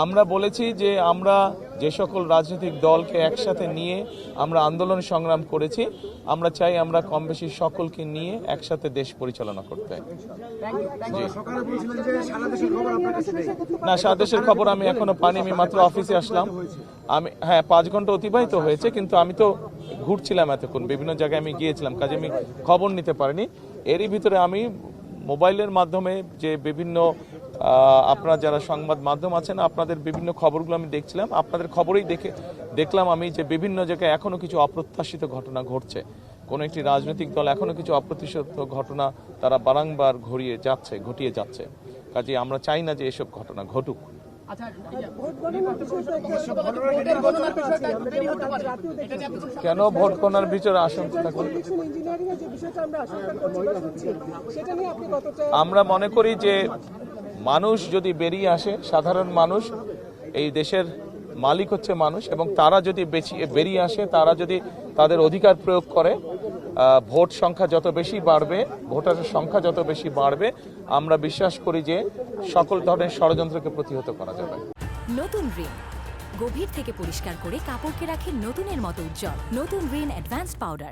আমরা বলেছি যে আমরা যে সকল রাজনৈতিক দলকে একসাথে নিয়ে আমরা আন্দোলন সংগ্রাম করেছি, আমরা চাই আমরা কম বেশি সকলকে নিয়ে একসাথে দেশ পরিচালনা করতে। না, সারা দেশের খবর আমি এখনো পাইনি, আমি মাত্র অফিসে আসলাম। আমি 5 ঘন্টা অতিবাহিত হয়েছে, কিন্তু আমি তো ঘুরছিলাম এতক্ষণ, বিভিন্ন জায়গায় আমি গিয়েছিলাম, কাজে আমি খবর নিতে পারিনি। এরই ভিতরে আমি মোবাইলের মাধ্যমে যে বিভিন্ন আপনারা যারা সংবাদ মাধ্যম আছেন, আপনাদের বিভিন্ন খবরগুলো আমি দেখছিলাম, আপনাদের খবরেই দেখলাম আমি যে বিভিন্ন জায়গায় এখনো কিছু অপ্রত্যাশিত ঘটনা ঘটছে। কোনো একটি রাজনৈতিক দল এখনো কিছু অপ্রত্যাশিত ঘটনা তারা বারংবার ঘটিয়ে যাচ্ছে। কাজে আমরা চাই না যে এসব ঘটনা ঘটুক। কেন ভোট গণনার বিচার আশঙ্কা থাকবে? আমরা মনে করি যে মানুষ যদি বেরিয়ে আসে, সাধারণ মানুষ, এই দেশের মালিক হচ্ছে মানুষ, এবং তারা যদি বেরিয়ে আসে, তারা যদি তাদের অধিকার প্রয়োগ করে, ভোট সংখ্যা যত বেশি বাড়বে, ভোটারের সংখ্যা যত বেশি বাড়বে, আমরা বিশ্বাস করি যে সকল ধরনের ষড়যন্ত্রকে প্রতিহত করা যাবে। নতুন রিন গভীর থেকে পরিষ্কার করে কাপড়কে রাখে নতুনের মতো উজ্জ্বল। নতুন রিন অ্যাডভান্স পাউডার।